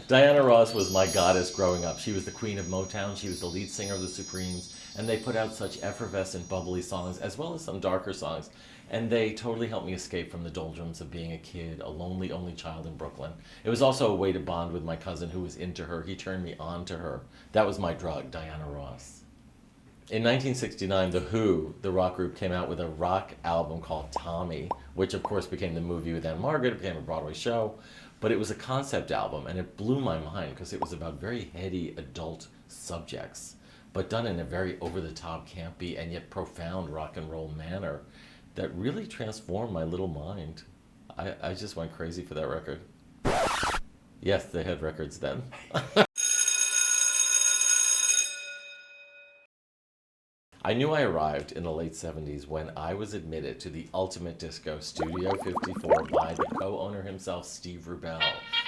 Diana Ross was my goddess growing up. She was the queen of Motown. She was the lead singer of the Supremes. And they put out such effervescent, bubbly songs, as well as some darker songs. And they totally helped me escape from the doldrums of being a kid, a lonely only child in Brooklyn. It was also a way to bond with my cousin who was into her. He turned me on to her. That was my drug, Diana Ross. In 1969, The Who, the rock group, came out with a rock album called Tommy, which of course became the movie with Anne Margaret. It became a Broadway show. But it was a concept album, and it blew my mind because it was about very heady adult subjects, but done in a very over-the-top, campy, and yet profound rock and roll manner that really transformed my little mind. I just went crazy for that record. Yes, they had records then. I knew I arrived in the late 70s when I was admitted to the ultimate disco, Studio 54, by the co-owner himself, Steve Rubell.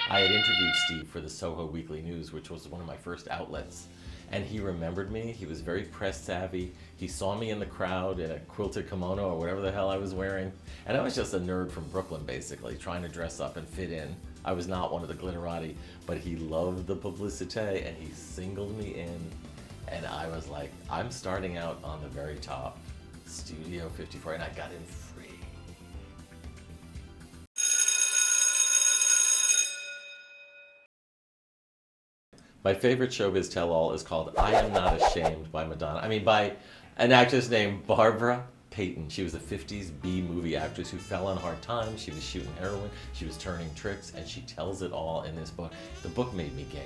I had interviewed Steve for the Soho Weekly News, which was one of my first outlets. And he remembered me. He was very press savvy. He saw me in the crowd in a quilted kimono or whatever the hell I was wearing. And I was just a nerd from Brooklyn, basically, trying to dress up and fit in. I was not one of the glitterati, but he loved the publicité and he singled me in. And I was like, I'm starting out on the very top, Studio 54, and I got in free. My favorite showbiz tell-all is called I Am Not Ashamed by Madonna. I mean, by an actress named Barbara Payton. She was a 50s B-movie actress who fell on hard times. She was shooting heroin, she was turning tricks, and she tells it all in this book. The book made me gay.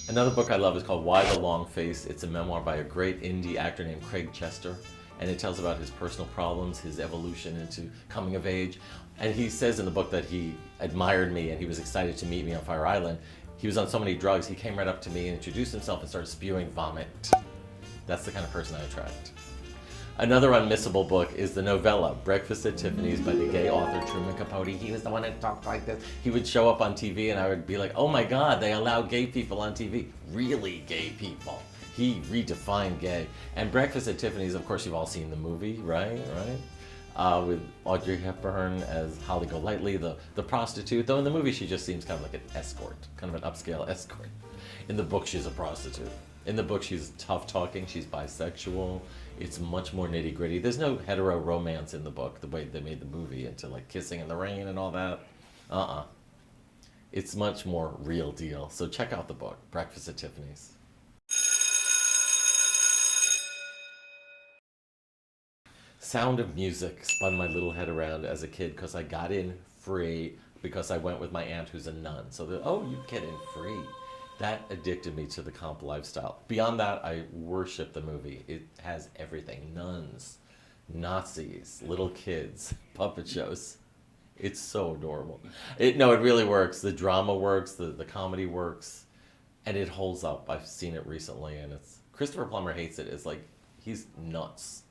Another book I love is called Why the Long Face. It's a memoir by a great indie actor named Craig Chester, and it tells about his personal problems, his evolution into coming of age. And he says in the book that he admired me and he was excited to meet me on Fire Island. He was on so many drugs, he came right up to me and introduced himself and started spewing vomit. That's the kind of person I attract. Another unmissable book is the novella Breakfast at Tiffany's by the gay author Truman Capote. He was the one that talked like this. He would show up on TV and I would be like, oh my God, they allow gay people on TV. Really gay people. He redefined gay. And Breakfast at Tiffany's, of course, you've all seen the movie, right? With Audrey Hepburn as Holly Golightly, the prostitute. Though in the movie she just seems kind of like an escort, kind of an upscale escort. In the book, she's a prostitute. In the book, she's tough talking, she's bisexual. It's much more nitty gritty. There's no hetero romance in the book, the way they made the movie into like kissing in the rain and all that. It's much more real deal. So check out the book, Breakfast at Tiffany's. Sound of Music spun my little head around as a kid because I got in free because I went with my aunt who's a nun. So oh, you get in free. That addicted me to the comp lifestyle. Beyond that, I worship the movie. It has everything. Nuns, Nazis, little kids, puppet shows. It's so adorable. It really works. The drama works, the comedy works, and it holds up. I've seen it recently, and Christopher Plummer hates it. It's like, he's nuts.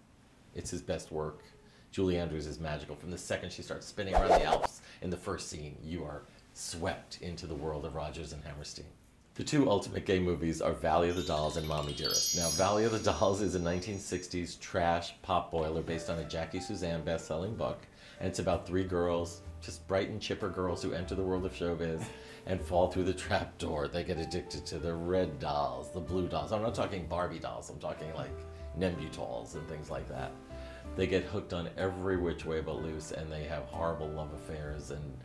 It's his best work. Julie Andrews is magical. From the second she starts spinning around the Alps in the first scene, you are swept into the world of Rodgers and Hammerstein. The two ultimate gay movies are Valley of the Dolls and Mommy Dearest. Now, Valley of the Dolls is a 1960s trash pop boiler based on a Jackie Suzanne best-selling book, and it's about three girls, just bright and chipper girls who enter the world of showbiz and fall through the trap door. They get addicted to the red dolls, the blue dolls. I'm not talking Barbie dolls, I'm talking like Nembutols and things like that. They get hooked on every which way but loose, and they have horrible love affairs, and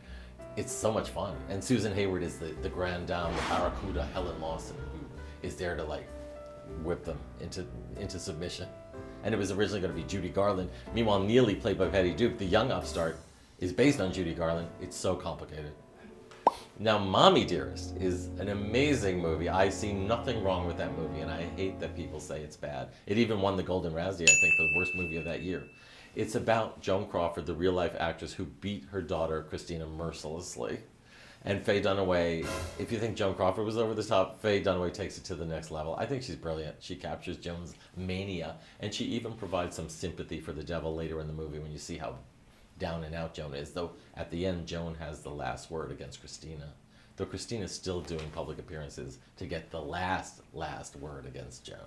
it's so much fun. And Susan Hayward is the grande dame, the barracuda Helen Lawson, who is there to like whip them into submission. And it was originally going to be Judy Garland. Meanwhile, Neely, played by Patty Duke, the young upstart, is based on Judy Garland. It's so complicated. Now, Mommy Dearest is an amazing movie. I see nothing wrong with that movie, and I hate that people say it's bad. It even won the Golden Razzie, I think, for the worst movie of that year. It's about Joan Crawford, the real-life actress who beat her daughter, Christina, mercilessly. And Faye Dunaway, if you think Joan Crawford was over the top, Faye Dunaway takes it to the next level. I think she's brilliant. She captures Joan's mania, and she even provides some sympathy for the devil later in the movie when you see how down and out Joan is, though at the end, Joan has the last word against Christina. Though Christina's still doing public appearances to get the last word against Joan.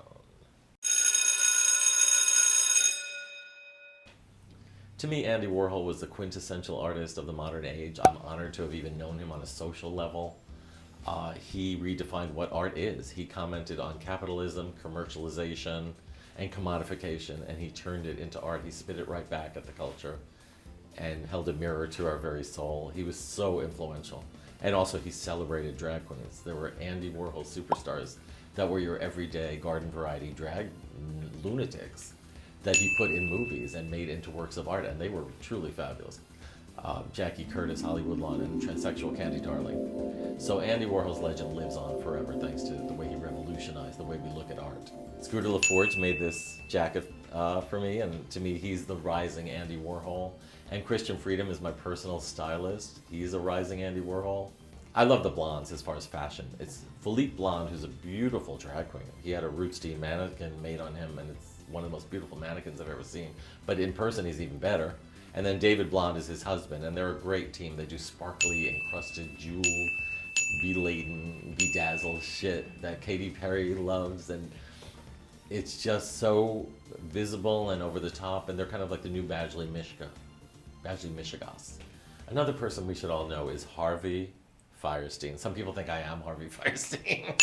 To me, Andy Warhol was the quintessential artist of the modern age. I'm honored to have even known him on a social level. He redefined what art is. He commented on capitalism, commercialization, and commodification, and he turned it into art. He spit it right back at the culture and held a mirror to our very soul. He was so influential. And also, he celebrated drag queens. There were Andy Warhol superstars that were your everyday garden variety drag lunatics that he put in movies and made into works of art, and they were truly fabulous. Jackie Curtis, Hollywood Lawn, and transsexual Candy Darling. So Andy Warhol's legend lives on forever thanks to the way he revolutionized the way we look at art. Scooter LaForge made this jacket for me, and to me he's the rising Andy Warhol. And Christian Freedom is my personal stylist. He's a rising Andy Warhol. I love the blondes as far as fashion. It's Philippe Blonde, who's a beautiful drag queen. He had a Rootstein mannequin made on him, and it's one of the most beautiful mannequins I've ever seen. But in person, he's even better. And then David Blonde is his husband, and they're a great team. They do sparkly, encrusted, jewel, beladen, bedazzled shit that Katy Perry loves, and it's just so visible and over the top, and they're kind of like the new Badgley Michigas. Another person we should all know is Harvey Fierstein. Some people think I am Harvey Fierstein.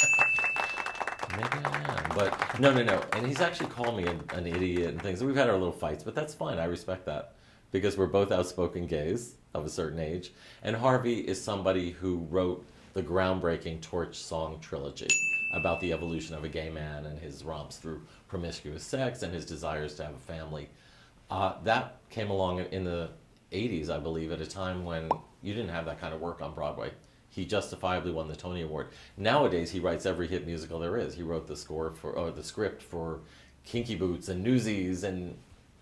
Maybe I am, but no. And he's actually called me an idiot and things. We've had our little fights, but that's fine. I respect that because we're both outspoken gays of a certain age. And Harvey is somebody who wrote the groundbreaking Torch Song trilogy about the evolution of a gay man and his romps through promiscuous sex and his desires to have a family. That came along in the 80s, I believe, at a time when you didn't have that kind of work on Broadway. He justifiably won the Tony Award. Nowadays, he writes every hit musical there is. He wrote the script for Kinky Boots and Newsies, and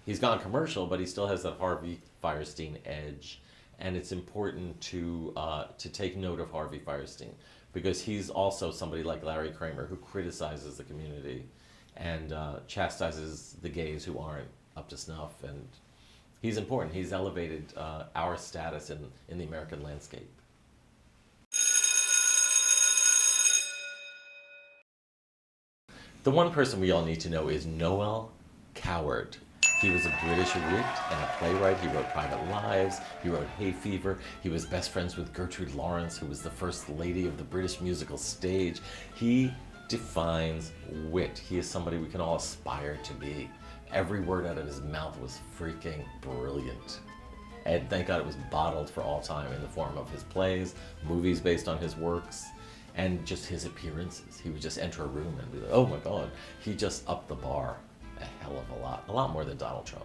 he's gone commercial, but he still has that Harvey Fierstein edge. And it's important to take note of Harvey Fierstein because he's also somebody like Larry Kramer who criticizes the community and chastises the gays who aren't up to snuff. And he's important. He's elevated our status in the American landscape. The one person we all need to know is Noel Coward. He was a British wit and a playwright. He wrote Private Lives. He wrote Hay Fever. He was best friends with Gertrude Lawrence, who was the first lady of the British musical stage. He defines wit. He is somebody we can all aspire to be. Every word out of his mouth was freaking brilliant. And thank God it was bottled for all time in the form of his plays, movies based on his works, and just his appearances. He would just enter a room and be like, oh my God. He just upped the bar a hell of a lot more than Donald Trump.